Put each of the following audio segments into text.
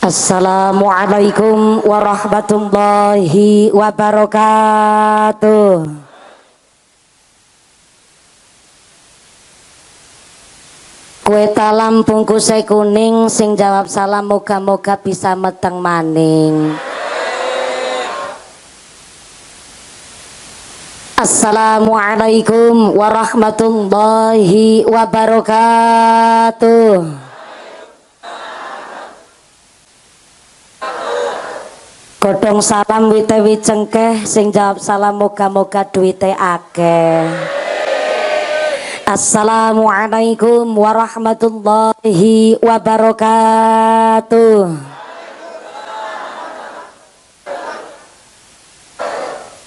Assalamualaikum warahmatullahi wabarakatuh. Kue talam bungkusnya kuning, sing jawab salam moga-moga bisa meteng maning. Assalamualaikum warahmatullahi wabarakatuh. Godhong salam wite cengkeh, sing jawab salam moga-moga duwite akeh. Assalamualaikum warahmatullahi wabarakatuh.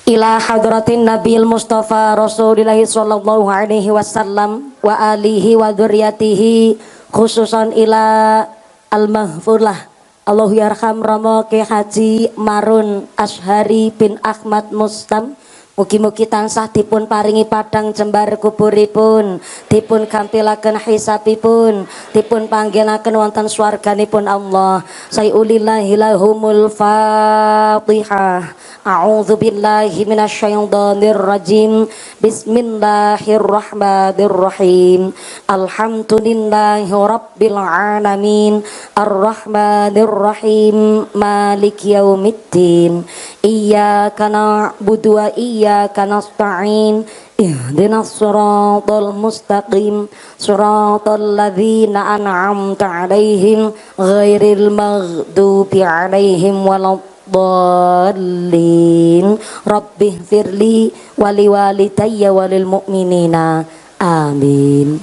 Ila hadratin Nabil Mustafa Rasulillahi sallallahu alaihi wasallam wa alihi wa dzurriyyatihi, khususan ila al-mahfulah Allahu yarham Romo Ki Haji Marun Ashari bin Ahmad Mustam. Mugi-mugi tansah dipun paringi padang jembar kuburipun, dipun gampilaken hisabipun, dipun panggenaken wonten swarganipun Allah. Sayulillahi lahumul Fatihah. A'udzu billahi minasyaitonir rajim. Bismillahirrahmanirrahim. Alhamdulillahi rabbil alamin. Arrahmanir rahim. Maliki yaumiddin. Iyyaka na'budu wa iyyaka nasta'in. Ihdinas siratal mustaqim, siratal ladzina an'amta 'alaihim ghairil maghdubi 'alaihim waladdallin. Rabbighfirli wa liwalidayya walil mu'minina. Amin.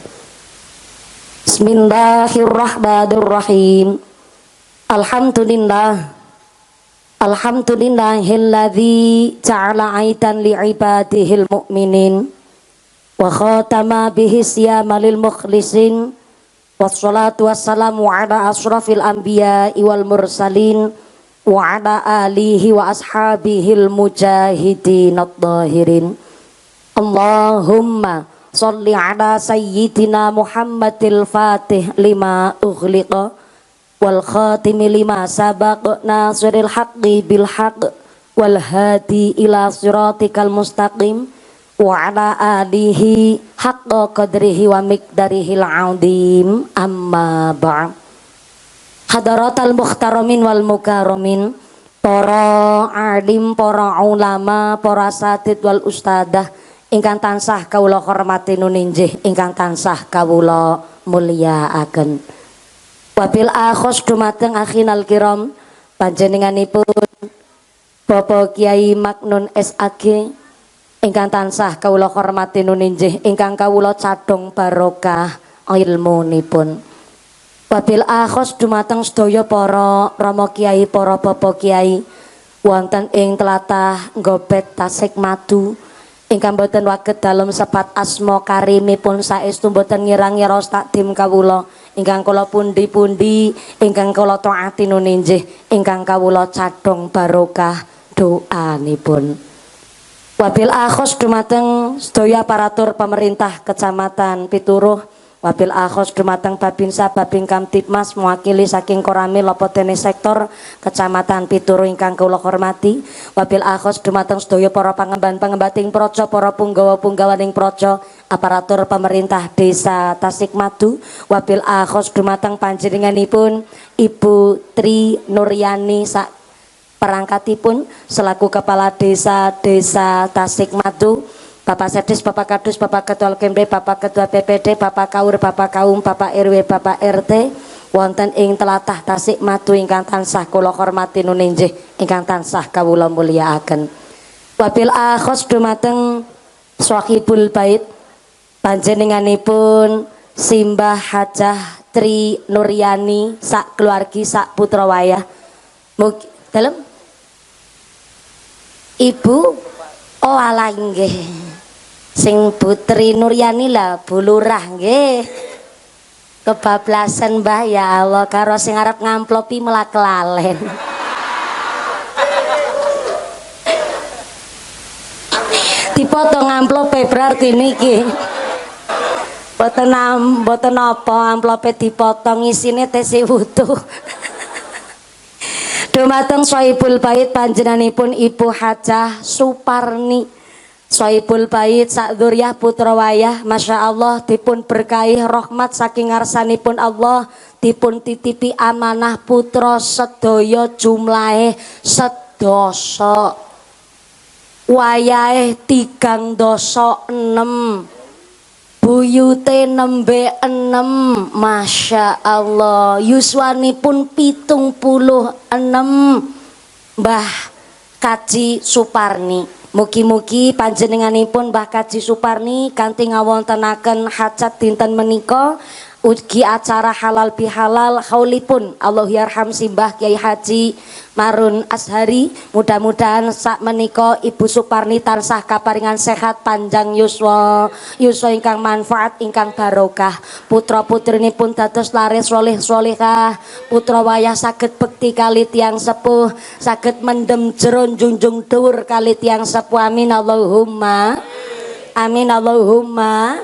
Bismillahirrahmanirrahim. Alhamdulillah. Alhamdulillahilladzi ja'ala aidan li'ibadihil mu'minin wa khatama bihi siyama lil mukhlisin, wassalatu wassalamu ala ashrafil anbiya'i wal mursalin wa ala alihi wa ashabihil mujahidin ad-dhahirin. Allahumma sholli ala sayyidina Muhammadil fatih lima ughliqa wal khatimi lima sabaq nasiril haqqi bil haqq wal hadi ila siratikal mustaqim wa ala alihi haqqa qadrihi wa miqdarihil azim. Amma ba'd. Hadaratal mukhtaramin wal mukarramin, para alim, para ulama, para asatid wal ustadah ingkang tansah kawula hormati nuninjih, ingkang tansah kawula mulyakaken. Wabil akhos dumateng akhinal kiram, panjenenganipun Bapak Kiai Maknun SAG ingkang tansah kawula hormati nuninjih, ingkang kawula cadhong barokah ilmunipun. Wabil akhos dumateng sedaya para rama kiai, para bapak kiai wonten ing tlatah Ngobet Tasikmadu ingkang boten waget dalem sepat asma karimipun saestu boten ngira-ngira takdim kawula ingkang kula pundi-pundi ingkang kula taati nuninjih, ingkang kawula cadhong barokah doanipun. Wabil akhos dumateng sedaya aparatur pemerintah Kecamatan Pituruh, wabil akhos dumateng Babinsa Babin Kamtibmas mewakili saking Koramil Lopotene sektor Kecamatan Pituruh ingkang kula hormati. Wabil akhos dumateng sedaya para pangemban-pangembating praja, para punggawa-punggawaning praja, aparatur pemerintah Desa Tasikmadu. Wabil akhos dumateng panjenenganipun Ibu Tri Nuryani sak perangkatipun selaku Kepala Desa Tasikmadu, Bapak Sedis, Bapak Kadus, Bapak Ketua Kemre, Bapak Ketua PPD, Bapak Kaur, Bapak Kaum, Bapak RW, Bapak RT wonten ing tlatah Tasikmadu ingkang tansah kula hormati nuninjih, ingkang tansah kawula mulyakaken. Wabil akhos dumateng Shahibul Bait, panjenenganipun Simbah Hajah Tri Nuryani sak keluargi sak putra wayah. Mugi dalem Ibu oh ala nggih, sing Putri Nuryani lah Bu Lurah nggih. Kebablasan Mbah, ya Allah, karo sing arep ngamplopi malah kelalen. Dipotong amplope berarti niki. Boten apa amplope dipotong isine tesi wudu. Dumateng Sohibul Bait panjenenganipun Ibu Hajah Suparni. Sohibul Bait sak dzurriyyah putra wayah Masya Allah dipun berkahi rahmat saking ngarsanipun Allah, dipun titipi amanah putra sedaya jumlahe sedasa wayahe 3.6 buyute nembe 6 Masya Allah yuswanipun 76 Mbah Kaji Suparni. Mugi-mugi panjenenganipun Mbah Kaji Suparni kanthi ngawontenaken hajat dinten menika ugi acara halal bihalal haulipun Allah yarham simbah Kiai Haji Marun Ashari. Mudah-mudahan sak menika Ibu Suparni tansah kaparingan sehat panjang yuswa ingkang manfaat ingkang barokah. Putra putrinipun dados laris soleh solehah, putra wayah saged bekti kali tiang sepuh, saged mendem jeron junjung dhuwur kali tiang sepuh. Amin Allahumma amin Allahumma.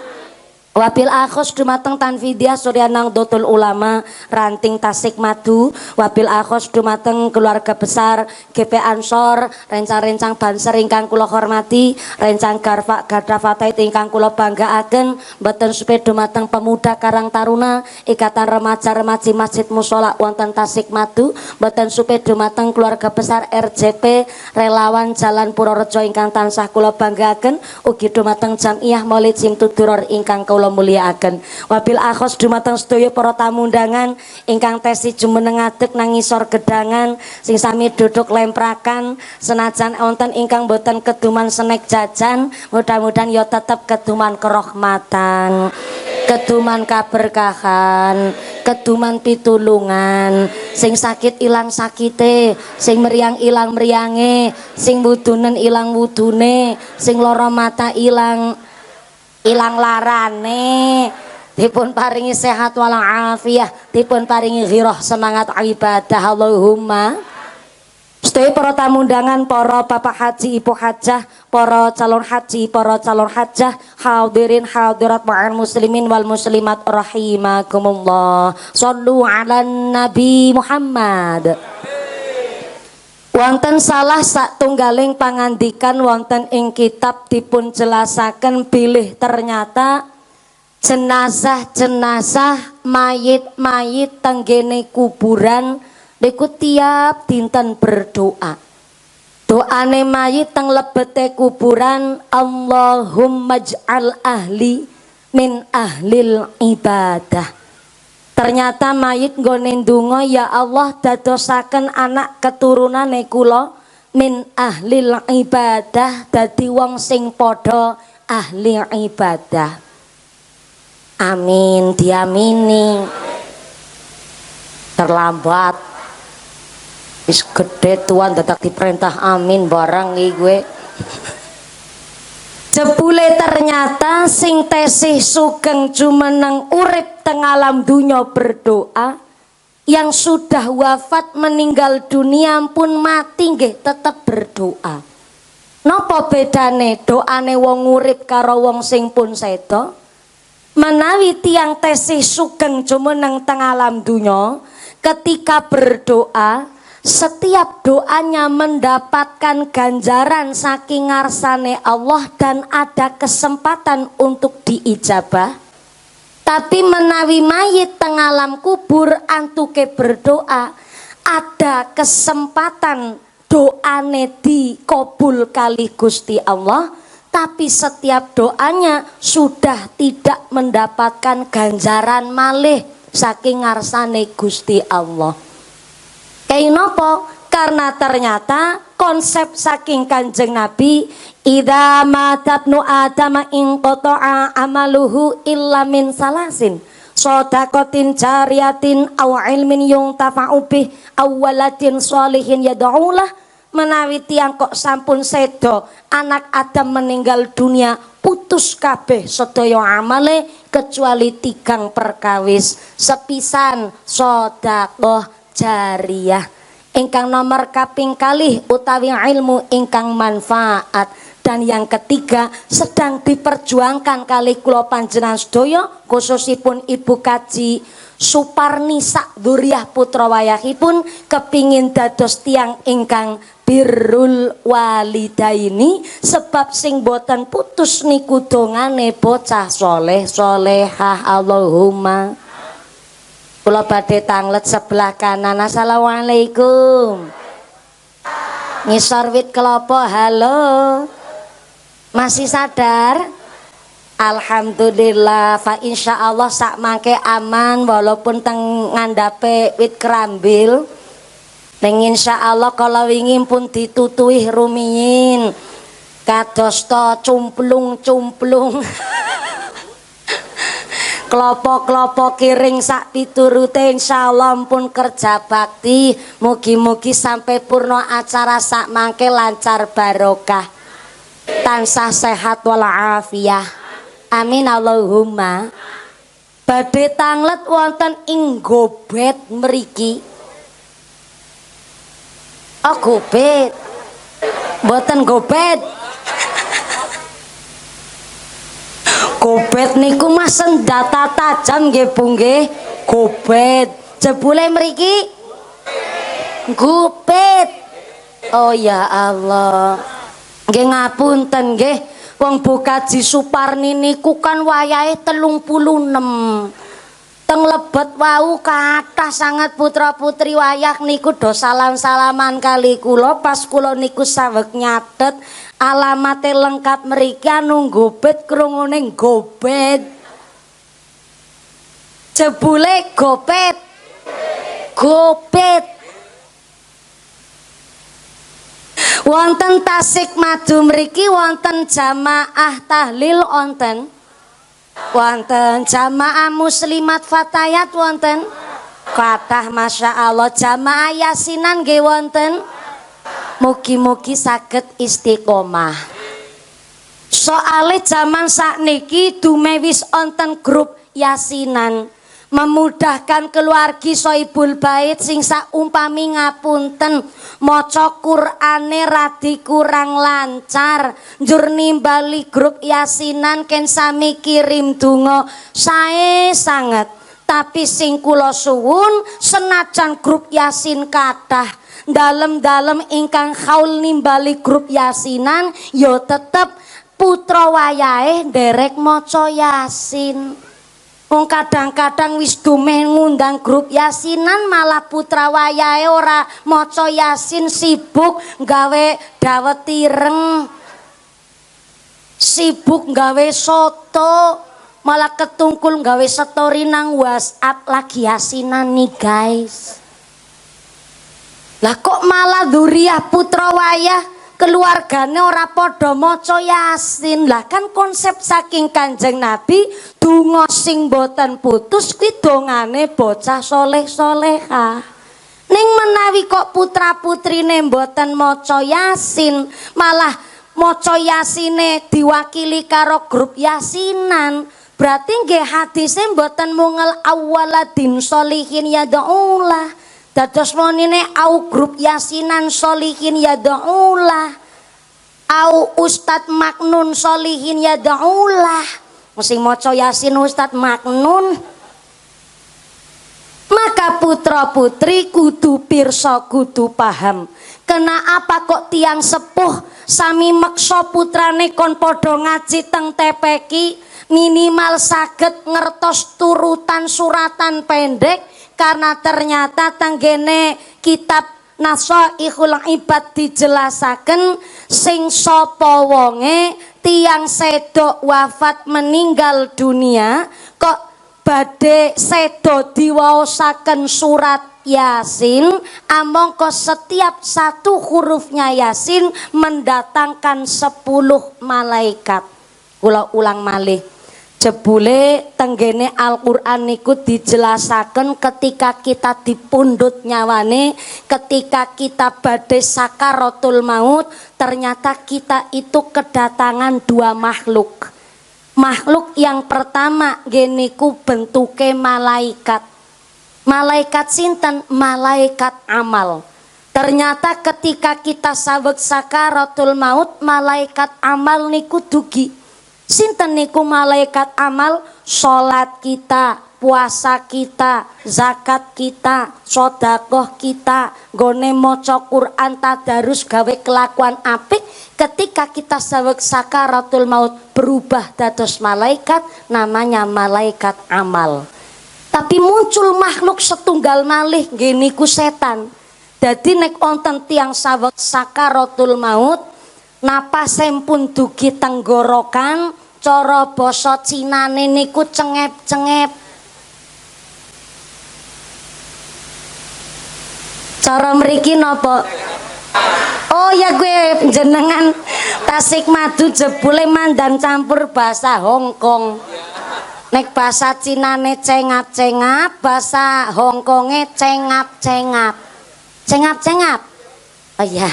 Wabil akhos dumateng Tanfidiah Suryanang Dotul Ulama Ranting Tasik Madu. Wabil akhos dumateng keluarga besar GP Ansor, rencang-rencang banser ingkang kula hormati, rencang Garda Fatait ingkang kula banggaaken, mboten supe dumateng pemuda Karang Taruna, Ikatan Remaja-Remaji Masjid Mushola wonten Tasik Madu, mboten supe dumateng keluarga besar RJP Relawan Jalan Purworejo ingkang tansah kula banggaaken, ugi dumateng Jamiah Maulid Simtuduror ingkang kula mulyakaken. Wabil akhos dumateng sedaya para tamu undangan ingkang tesi jumeneng ngadeg nang ngisor gedangan sing sami duduk lemprakan senajan wonten ingkang boten keduman senek jajan, mudah-mudahan ya tetep keduman kerahmatan, keduman kaberkahan, keduman pitulungan, sing sakit ilang sakite, sing meriang ilang meriange, sing wudunen ilang wudune, sing lara mata ilang larane, dipun paringi sehat walafiah, dipun paringi ghirah semangat ibadah. Allahumma. Sedaya para tamu undangan, para bapak haji, ibu hajah, para calon haji, para calon hajah, hadirin hadirat ma'al muslimin wal muslimat rahimakumullah. Shallu ala Nabi Muhammad. Wonten salah satunggaling pangandikan wonten ing kitab dipun jelasaken bilih ternyata jenazah-jenazah mayit-mayit tenggene kuburan niku tiap dinten berdoa. Doane mayit teng lebete kuburan, Allahumma ij'al ahli min ahlil ibadah. Ternyata mayit nggone ndonga, ya Allah dadosaken anak keturunane kula min ahlil ibadah, dadi wong sing padha ahli ibadah. Amin, diamini. Terlambat wis gede tuan dadak diperintah amin barang iki gue. Jebule ternyata sing tesih sugeng jumeneng urip teng alam dunya berdoa, yang sudah wafat meninggal dunia pun mati nggih tetep berdoa. Napa bedane doane wong urip karo wong sing pun sedo? Menawi tiang tesih sugeng jumeneng teng alam dunya, ketika berdoa setiap doanya mendapatkan ganjaran saking ngarsane Allah dan ada kesempatan untuk diijabah. Tapi menawi mayit teng alam kubur antuke berdoa, ada kesempatan doane dikabul kali Gusti Allah, tapi setiap doanya sudah tidak mendapatkan ganjaran malih saking ngarsane Gusti Allah. Kayak nopo? Karena ternyata konsep saking Kanjeng Nabi, idza matabnu adama in qata'a amaluhu illa min salasin, shadaqatin jariyatin aw ilmin yuntafa'u bih aw waladin sholihin yad'ulah. Menawi tiang kok sampun sedo anak Adam meninggal dunia, putus kabeh sedaya amale kecuali 3 perkawis, sepisan sedekah jariyah ingkang nomor kaping kalih utawi ilmu ingkang manfaat, dan yang ketiga sedang diperjuangkan kali kula panjenengan sedaya khususipun Ibu Kaji Suparni sak dzurriah putra wayahipun kepingin dados tiang ingkang birrul walidaini sebab sing boten putus niku dongane bocah soleh solehah. Allahumma. Kula badhe tanglet sebelah kanan. Assalamualaikum. Ngisor wit kelapa. Halo. Masih sadar? Alhamdulillah. Fa insyaallah sak mangke aman walaupun teng ngandhape wit kerambil. Ning insyaallah kala wingi pun ditutuhi rumiyin. Kadosta cumplung-cumplung. Klopo-klopo kiring sak piturute insyaallah pun kerja bakti. Mugi-mugi sampai purna acara sak mangke lancar barokah. Tansah sehat walafiah. Amin Allahumma. Badhe tanglet wonten ing Gobet mriki. Oh Gobet. Mboten Gobet. Gobet niku mas senjata tajam nggih Bu nggih. Gobet. Jebule mriki Gobet. Oh ya Allah. Nggih ngapunten nggih. Wong Bu Kaji Suparni niku kan wayahe 36. Teng Lebet wau kathah sangat putra-putri wayah niku do salam-salaman kali kula pas kula niku saweg nyatet alamate lengkap mriki anu Gobet krungune Gobet. Jebule Gobet. Gobet. Wonten Tasik Madu mriki wonten jamaah tahlil wonten. Wonten jamaah muslimat fatayat wonten. Kathah masya Allah. Jamaah yasinan nggih wonten. Mugi-mugi saged istiqomah. Soale zaman sakniki dumewis wonten grup yasinan. Memudahkan keluargi soibul bait sing saumpami ngapunten maca Qur'ane radi kurang lancar njur nimbali grup yasinan ken sami kirim donga sae sanget. Tapi sing kula suwun senajan grup yasin kathah dalem-dalem ingkang haul nimbali grup yasinan ya tetep putra wayahe nderek maca yasin. Wong kadang-kadang wis dumeh ngundang grup yasinan malah putra wayahe ora maca yasin, sibuk gawe dawet ireng, sibuk gawe soto, malah ketungkul gawe story nang WhatsApp lagi yasinan nih guys. Lah kok malah dzurriah putra wayah keluargane ora padha maca yasin. Lah kan konsep saking Kanjeng Nabi donga sing boten putus kuwi dongane bocah soleh-soleha. Ning menawi kok putra-putrine mboten maca yasin, malah maca yasine diwakili karo grup yasinan, berarti nggih hadise mboten mungel awwaladin sholihin yad'ulah. Dados monine au grup yasinan sholihin yad'ulah. Au Ustad Maknun sholihin yad'ulah. Mesti maca yasin Ustad Maknun. Maka putra putri kudu pirsa kudu paham. Kenapa kok tiang sepuh sami meksa putrane kon padha ngaji teng TPQ minimal saged ngertos turutan suratan pendek. Karena ternyata tenggene kitab Nasaihul Ibad dijelasaken sing sapa wonge tiang sedok wafat meninggal dunia kok badhe sedo diwaosaken surat Yasin, amangka setiap satu hurufnya Yasin mendatangkan 10 malaikat. Kula ulang malih. Jebule tenggene Al-Qur'an niku dijelasaken ketika kita dipundhut nyawane, ketika kita badhe sakaratul maut, ternyata kita itu kedatangan 2 makhluk. Makhluk yang pertama geniku bentuke malaikat. Malaikat sinten? Malaikat amal. Ternyata ketika kita saweg sakaratul maut, malaikat amal niku dugi. Sinten niku malaikat amal? Salat kita, puasa kita, zakat kita, sedekah kita, nggone maca Quran tadarus gawe kelakuan apik, ketika kita saweg sakaratul maut berubah dados malaikat, namanya malaikat amal. Tapi muncul makhluk setunggal malih nggih niku setan. Dadi nek wonten tiyang saweg sakaratul maut napasipun dugi tenggorokan, cara basa Cinane niku cengep-cengep. Cara mriki napa? Oh ya gue jenengan Tasikmadu jebule mandan campur bahasa Hongkong. Nek bahasa Cinane cengap-cengap, bahasa Hongkonge cengap-cengap. Cengap-cengap. Oh iya.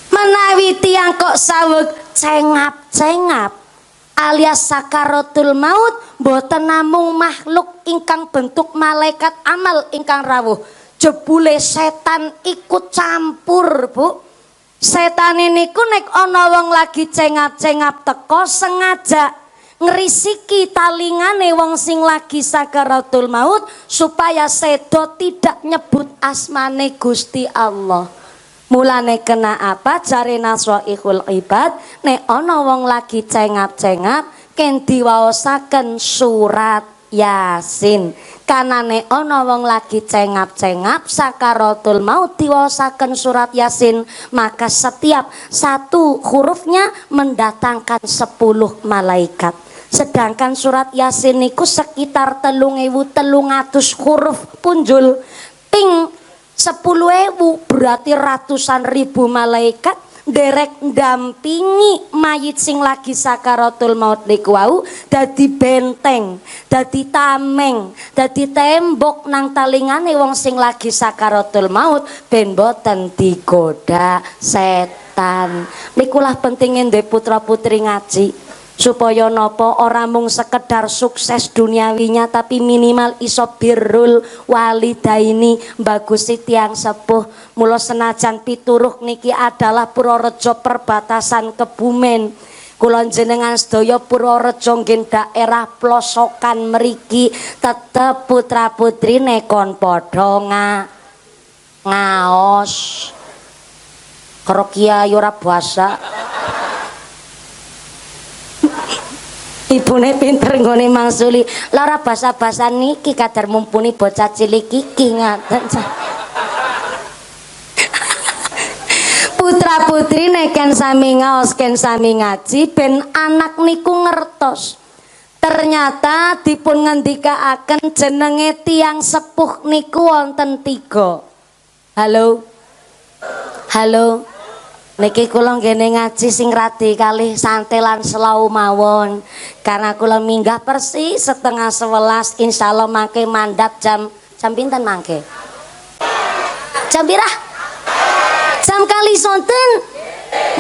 Menawi tiyang kok saweg cengap-cengap alias sakaratul maut boten namung makhluk ingkang bentuk malaikat amal ingkang rawuh. Jebule setan ikut campur, Bu. Setan niku nek ana wong lagi cengap-cengap teko sengaja ngrisiki talingane wong sing lagi sakaratul maut supaya sedo tidak nyebut asmane Gusti Allah. Mulane kena apa jare Naswaihul Ibad nek ana wong lagi cengap-cengap ken diwaosaken surat Yasin. Kanane ana wong lagi cengap-cengap sakaratul maut diwaosaken surat Yasin, maka setiap satu hurufnya mendatangkan 10 malaikat. Sedangkan surat Yasin niku sekitar 3.300 huruf punjul ping 10.000 berarti ratusan ribu malaikat derek ndampingi mayit sing lagi sakaratul maut niku wau dadi benteng, dadi tameng, dadi tembok nang talingane wong sing lagi sakaratul maut ben boten digoda setan. Nikulah pentingnya ndek putra-putri ngaji. Supaya nopo ora mung sekedar sukses duniawinya tapi minimal iso birrul walidaini, bagusi tiang sepuh. Mula senajan pituruh niki adalah Purworejo perbatasan Kebumen, kula jenengan sedaya Purworejo nggih daerah plosokan mriki tetep putra putri nekon padha ngaos karo kiai ora basa. Ibune pinter nggone mangsuli. Lara basa-basa niki kadar mumpuni bocah cilik iki ngaten. Putra putri neken sami ngaos ken sami ngaji ben anak niku ngertos. Ternyata dipun ngendikaaken jenenge tiang sepuh niku wonten 3. Halo. Halo. Niki kula nggene ngaji sing radi kalih santelan selau mawon. Karena kula minggah persis 10:30 insyaallah mangke mandat jam pinten mangke? Jam pirah? Jam kali sonten?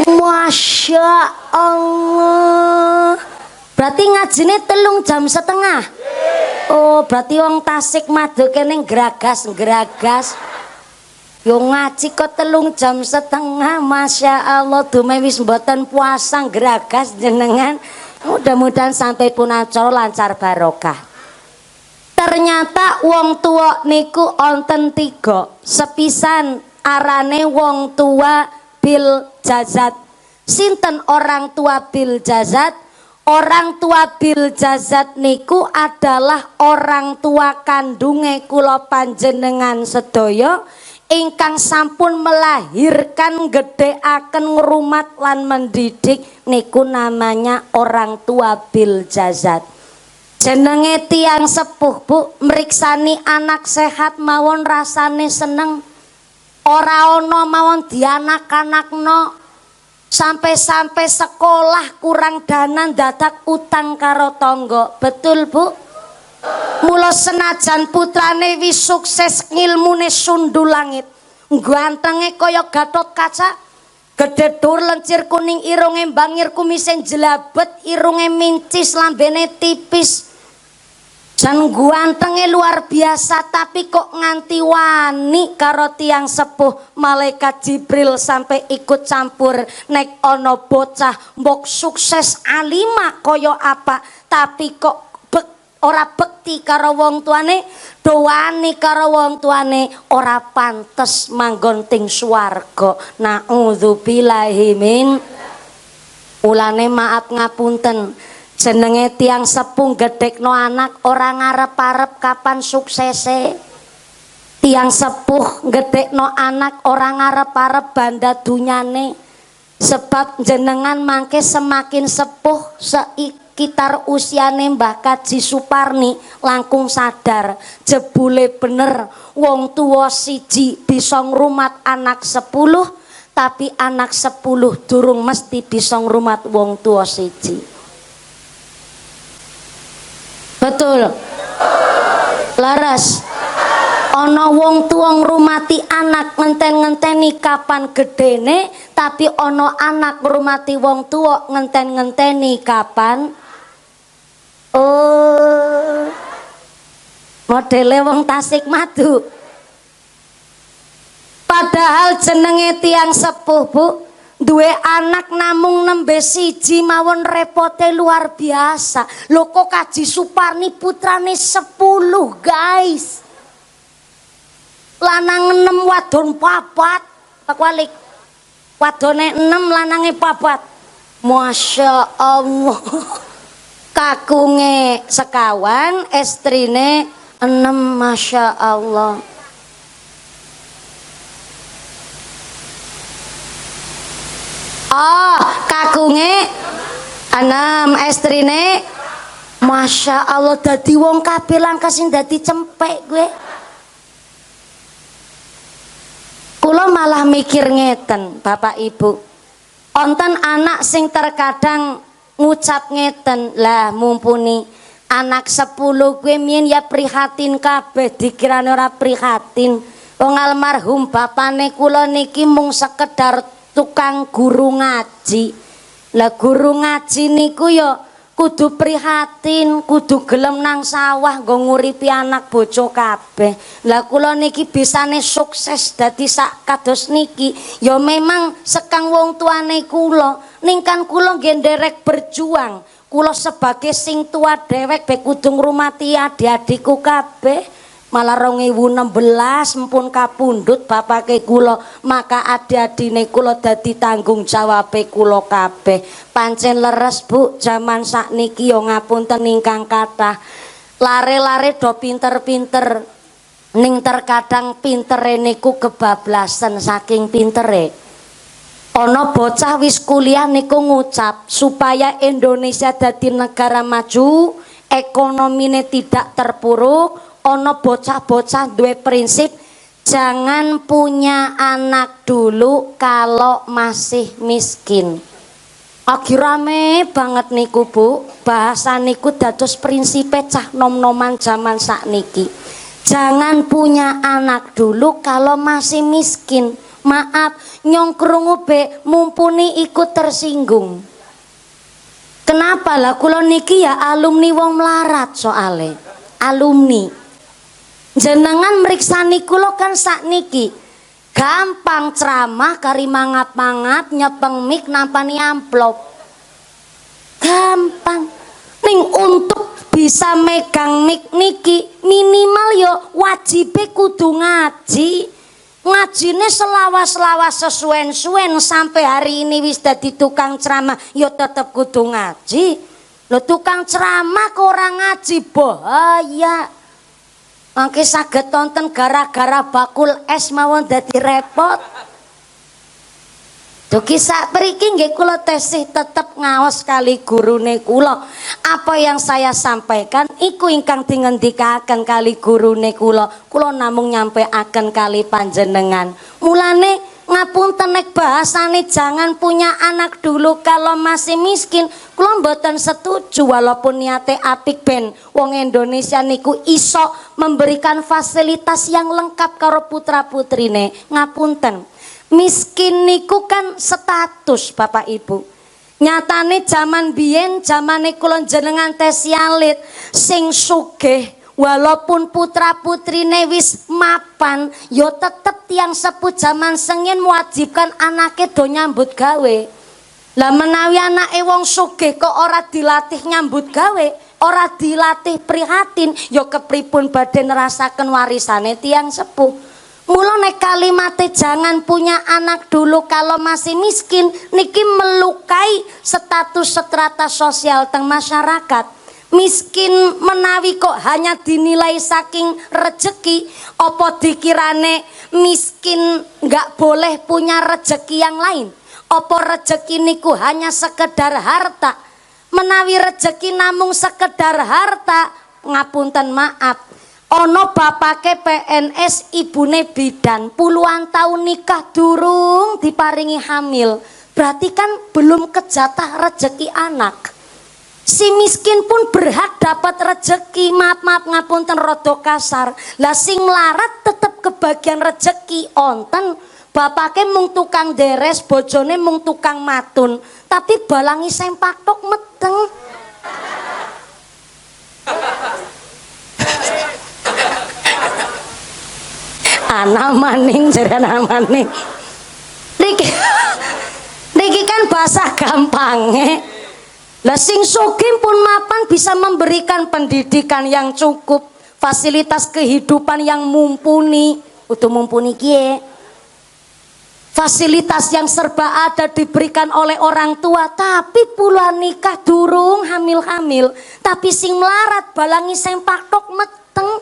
Masya Allah. Berarti ngajine 3:30. Oh, berarti wong Tasikmadu kene geragas. Yo ngaji kok 3:30, Masya Allah. Dume wis mboten puasa geragas jenengan. Mudah-mudahan sampai pun acara lancar barokah. Ternyata wong tua niku onten 3. Sepisan arane wong tua bil jazat. Sinten orang tua bil jazat? Orang tua bil jazat niku adalah orang tua kandunge kula panjenengan sedaya ingkang sampun melahirkan, gedheaken, ngrumat lan mendidik niku namanya orang tua bil jazat. Jenenge tiang sepuh, Bu, mriksani anak sehat mawon rasane seneng. Ora ana mawon dianak-anakno sampai-sampai sekolah kurang dana dadak utang karo tangga. Betul, Bu? Mula senajan putrane wis sukses ngilmune sundul langit, gantenge kaya Gatot Kaca, gedhe dur lencir kuning irunge bangir kumise jelabet irunge mincis lambene tipis jan gantenge luar biasa, tapi kok nganti wani karo tiang sepuh malaikat Jibril sampai ikut campur. Nek ana bocah mbok sukses alima kaya apa tapi kok ora bekti karo wong tuane, doane karo wong tuane, ora pantes manggon ting swarga. Naudzubillahi min. Ulane maaf ngapunten, jenenge tiang sepuh gedhekno anak ora ngarep-arep kapan suksese. Tiang sepuh gedhekno anak ora ngarep-arep banda dunyane. Sebab jenengan mangke semakin sepuh sekitar usiane Mbah Kaji Suparni langkung sadar jebule bener wong tuwa siji bisa ngrumat anak 10, tapi anak 10 durung mesti bisa ngrumat wong tuwa siji. Betul? Laras. Ana wong tuwa ngrumati anak ngenten-ngenteni kapan gedene, tapi ana anak ngrumati wong tuwa ngenten-ngenteni kapan. Oh. Modele wong Tasikmadu. Padahal jenenge tiang sepuh, Bu, duwe anak namung nembe siji mawon repote luar biasa. Lho kok Kaji Suparni putrane 10, guys. Lanang 6 wadon 4. Pak Walik. Wadone 6 lanange 4. Masya Allah. Kakunge sekawan, istrine 6, Masya Allah. Oh, kakunge 6, istrine Masya Allah. Dadi wong kabeh langka sing dadi cempek gue. Kula malah mikir ngeten, Bapak Ibu. Onten anak sing terkadang ngucap ngeten, lah mumpuni anak 10 gue mien ya prihatin kabeh, dikirane ora prihatin. Wong almarhum bapane kula niki mung sekedar tukang guru ngaji. Lah guru ngaji niku ya kudu prihatin, kudu gelem nang sawah nggo nguripi anak bojo kabeh. Lah kula niki bisane sukses dadi sak kados niki ya memang sekang wong tuane kula, ning kan kula nggih nderek berjuang. Kula sebagai sing tua dhewek be kudu ngrumati adik-adikku kabeh. Malah 2016 mpun kapundhut bapake kula, maka adik-adine kula dadi tanggung jawabe kula kabeh. Pancen leres, Bu, jaman sakniki ya ngapunten ingkang kathah. Lare-lare do pinter-pinter, ning terkadang pintere niku kebablasan saking pintere. Ana bocah wis kuliah niku ngucap supaya Indonesia dadi negara maju, ekonomine tidak terpuruk. Ono bocah-bocah duwe prinsip jangan punya anak dulu kalau masih miskin. Agi rame banget niku, Bu. Bahasa niku dados prinsipe cah nom-noman zaman sakniki. Jangan punya anak dulu kalau masih miskin. Maaf, nyong krungu be mumpuni ikut tersinggung. Kenapa lah kula niki ya alumni wong melarat soale. Alumni. Jenengan meriksani kula kan sakniki gampang ceramah kari mangap-mangap nyepeng mik nampani amplop gampang. Ning untuk bisa megang mik niki minimal yo wajibe kudu ngaji. Ngajine selawas-lawas sesuen-suen sampai hari ini wis dadi tukang ceramah yo tetep kudu ngaji. Lho tukang ceramah kok ora ngaji bahaya. Mangke saged tonton gara-gara bakul es mawon dadi repot. Dugi sak mriki nggih kula tesih tetep ngaos kali gurune kula. Apa yang saya sampaikan iku ingkang dingendikaken kali gurune kula. Kula namung nyampeaken kali panjenengan. Mulane ngapunten nek bahasane jangan punya anak dulu kalau masih miskin. Kula mboten setuju walaupun niate apik ben wong Indonesia niku iso memberikan fasilitas yang lengkap karo putra-putrine. Ngapunten. Miskin niku kan status Bapak Ibu. Nyatane zaman biyen zamane kula jenengan tesialit sing sugih walaupun putra-putrine wis mapan yo tetep tiang sepuh zaman sengin mewajibkan anake do nyambut gawe. Lah menawi anake wong sugih kok ora dilatih nyambut gawe ora dilatih prihatin ya kepripun badhe nerasaken warisane tiang sepuh. Mula nek kalimatnya jangan punya anak dulu kalau masih miskin niki melukai status strata sosial teng masyarakat. Miskin menawi kok hanya dinilai saking rejeki, opo dikirane miskin nggak boleh punya rejeki yang lain? Opo rejeki niku hanya sekedar harta? Menawi rejeki namung sekedar harta, ngapunten maaf. Ono bapake PNS, ibune bidan, puluhan tahun nikah durung diparingi hamil. Berarti kan belum kejatah rejeki anak. Si miskin pun berhak dapat rejeki. Maaf ngapunten rada kasar. Lah sing melarat tetep kebagian rejeki. Onten bapake mung tukang deres, bojone mung tukang matun, tapi balangi sempak tok meteng. Anak maning jare anak maning. Niki kan bahasa gampangnya. Lah sing sugih pun mapan bisa memberikan pendidikan yang cukup, fasilitas kehidupan yang mumpuni, utuh mumpuni kie. Fasilitas yang serba ada diberikan oleh orang tua, tapi puluhan nikah durung hamil-hamil, tapi sing melarat balangi sempak tok meteng.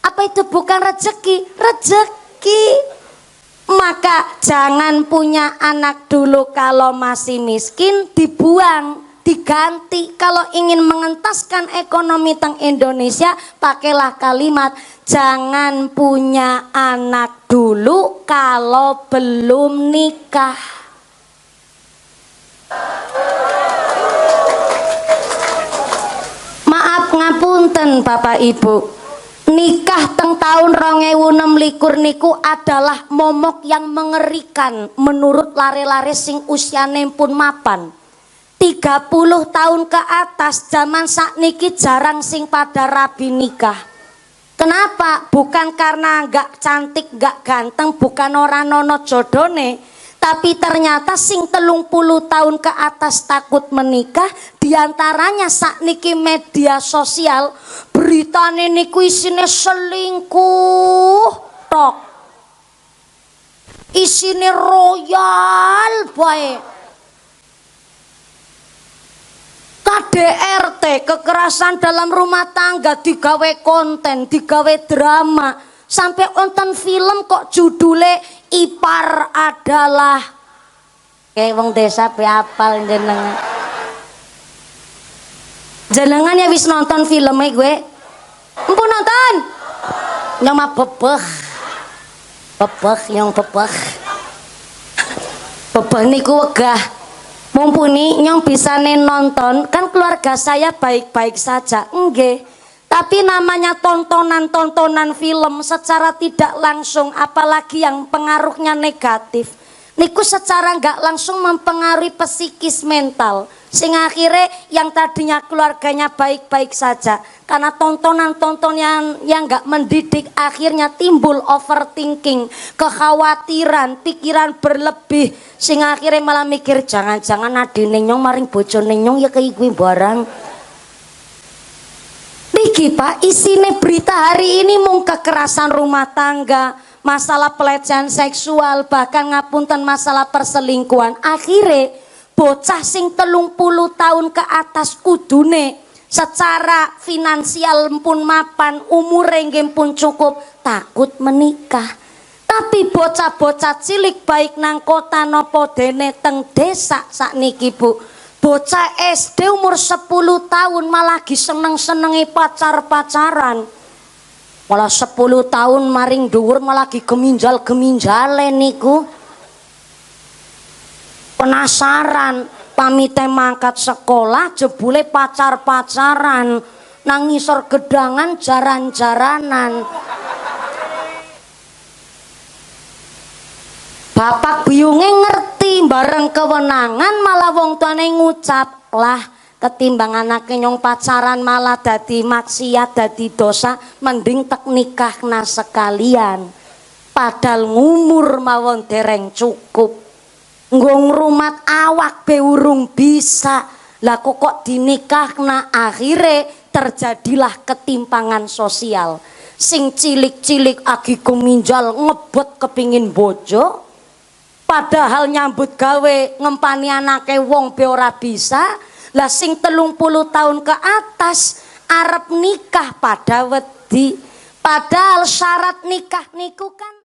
Apa itu bukan rezeki? Rezeki. Maka jangan punya anak dulu kalau masih miskin, dibuang, diganti. Kalau ingin mengentaskan ekonomi teng Indonesia, pakailah kalimat jangan punya anak dulu kalau belum nikah. Maaf ngapunten Bapak Ibu, nikah teng tahun 2026 niku adalah momok yang mengerikan menurut lare-lare sing usiane pun mapan. 30 tahun ke atas zaman sakniki jarang sing pada rabi nikah. Kenapa? Bukan karena gak cantik, gak ganteng, bukan orang nono jodone, tapi ternyata sing 30 tahun ke atas takut menikah. Diantaranya sakniki media sosial beritane niku isine selingkuh tok, isine royal bae. KDRT, kekerasan dalam rumah tangga digawe konten, digawe drama, sampai nonton film kok judulnya Ipar Adalah. Kayak wong desa pe apal jenengan. Jenengan ya wis nonton filmnya gue. Empun nonton. Yang mah bebeh. Bebeh yang bebeh. Bebeh niku wegah. Mumpuni nyong bisa nonton, kan keluarga saya baik-baik saja, enggak. Tapi namanya tontonan-tontonan film secara tidak langsung, apalagi yang pengaruhnya negatif, niku secara nggak langsung mempengaruhi psikis mental. Sing akhirnya yang tadinya keluarganya baik-baik saja, karena tontonan-tontonan yang nggak mendidik, akhirnya timbul overthinking, kekhawatiran, pikiran berlebih, sing akhirnya malah mikir jangan-jangan adine nyong maring bojone nyong ya kayak gue barang. Niki Pak, isine berita hari ini mung kekerasan rumah tangga, masalah pelecehan seksual, bahkan ngapunten masalah perselingkuhan. Akhirnya bocah sing 30 tahun ke atas kudune secara finansial pun mapan, umur nggih pun cukup, takut menikah. Tapi bocah-bocah cilik baik nang kota nopo dene teng desa sakniki Bu, bocah SD umur 10 tahun malah lagi seneng-senengi pacar-pacaran. Malah 10 tahun maring dhuwur malah lagi geminjal-geminjale niku. Penasaran, pamite mangkat sekolah jebule pacar-pacaran, nang ngisor gedangan jaran-jaranan. Bapak biyunge ngerti, bareng kewenangan malah wong tuane ngucap, lah ketimbang anake nyong pacaran malah dadi maksiat, dadi dosa, mending tek nikahna sekalian. Padahal ngumur mawon dereng cukup, nggo ngrumat awak be urung bisa, Lah kok dinikahna akhirnya terjadilah ketimpangan sosial. Sing cilik-cilik agi kuminjal ngebut kepingin bojo, padahal nyambut gawe ngempani anake wong be ora bisa. Lah sing 30 tahun ke atas arep nikah pada wedi, padahal syarat nikah niku kan